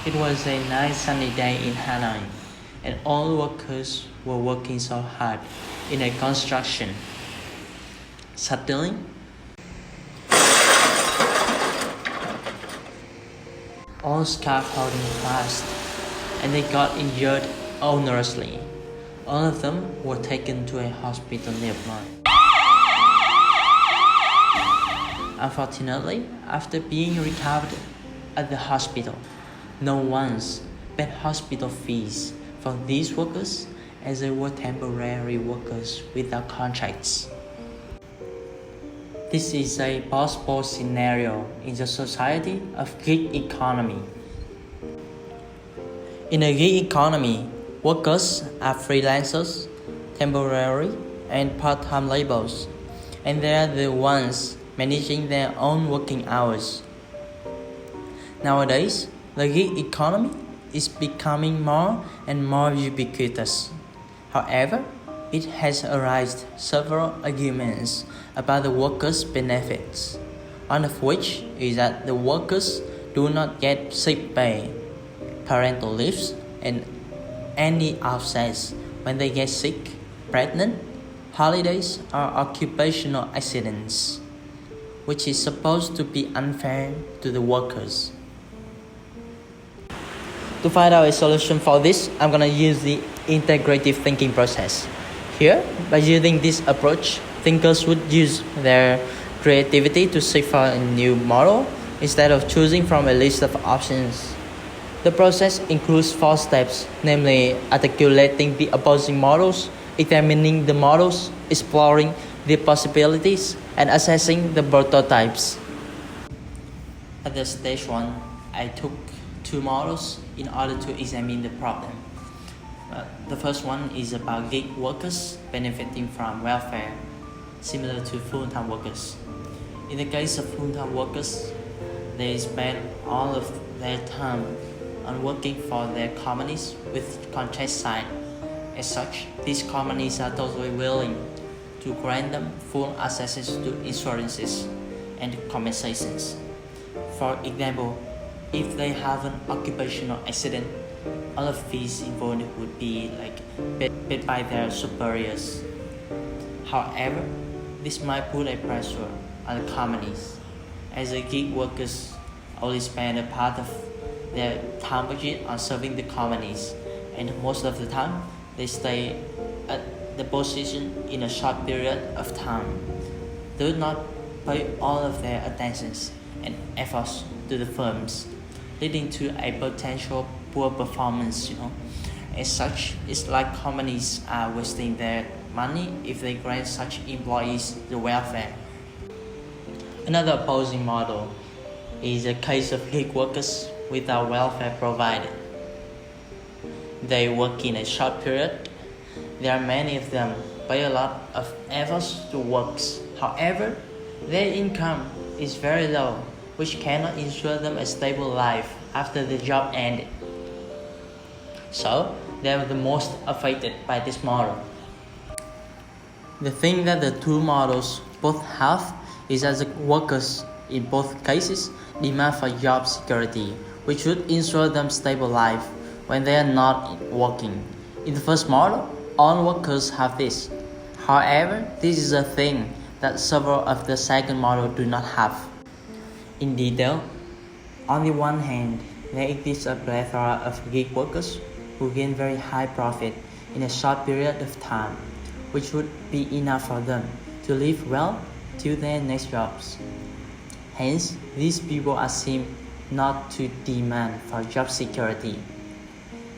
It was a nice sunny day in Hanoi, and all workers were working so hard in a construction. Suddenly, all scaffolding crashed, and they got injured onerously. All of them were taken to a hospital nearby. Unfortunately, after being recovered at the hospital, no one's paid hospital fees for these workers as they were temporary workers without contracts. This is a possible scenario in the society of gig economy. In a gig economy, workers are freelancers, temporary and part-time laborers, and they are the ones managing their own working hours. Nowadays, the gig economy is becoming more and more ubiquitous. However, it has raised several arguments about the workers' benefits, one of which is that the workers do not get sick pay, parental leaves, and any offsets when they get sick, pregnant, holidays, or occupational accidents, which is supposed to be unfair to the workers. To find out a solution for this, I'm gonna use the integrative thinking process. Here, by using this approach, thinkers would use their creativity to seek for a new model instead of choosing from a list of options. The process includes 4 steps, namely articulating the opposing models, examining the models, exploring the possibilities, and assessing the prototypes. At the stage 1, I took 2 models in order to examine the problem. The first one is about gig workers benefiting from welfare, similar to full-time workers. In the case of full-time workers, they spend all of their time on working for their companies with contract signed. As such, these companies are totally willing to grant them full access to insurances and compensations. For example, if they have an occupational accident, all of fees involved would be paid by their superiors. However, this might put a pressure on the companies, as the gig workers only spend a part of their time budget on serving the companies, and most of the time they stay at the position in a short period of time. They do not pay all of their attentions and efforts to the firms, leading to a potential poor performance. As such, it's like companies are wasting their money if they grant such employees the welfare. Another opposing model is a case of gig workers without welfare provided. They work in a short period. There are many of them pay a lot of efforts to work. However, their income is very low, which cannot ensure them a stable life after the job ended. So, they are the most affected by this model. The thing that the 2 models both have is that the workers in both cases demand for job security, which would ensure them stable life when they are not working. In the first model, all workers have this. However, this is a thing that several of the second model do not have. In detail, on the one hand, there exists a plethora of gig workers who gain very high profit in a short period of time, which would be enough for them to live well till their next jobs. Hence, these people are seen not to demand for job security.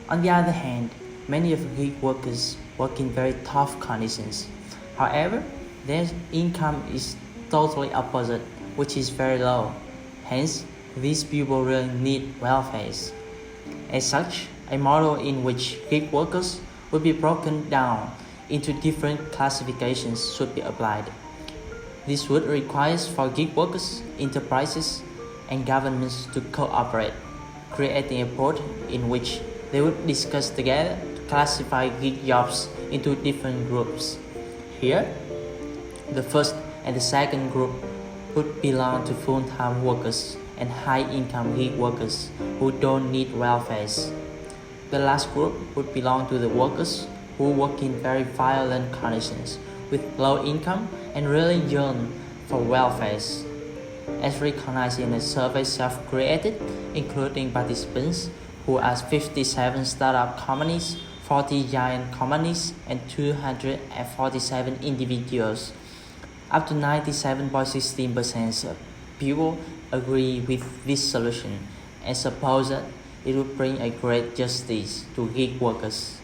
On the other hand, many of gig workers work in very tough conditions. However, their income is totally opposite, which is very low. Hence, these people really need welfare. As such, a model in which gig workers will be broken down into different classifications should be applied. This would require for gig workers, enterprises, and governments to cooperate, creating a board in which they would discuss together to classify gig jobs into different groups. Here, the first and the second group would belong to full-time workers, and high-income gig workers who don't need welfare. The last group would belong to the workers who work in very violent conditions with low income and really yearn for welfare. As recognized in a survey self-created, including participants who asked 57 startup companies, 40 giant companies, and 247 individuals. Up to 97.16% of people agree with this solution and suppose that it would bring a great justice to gig workers.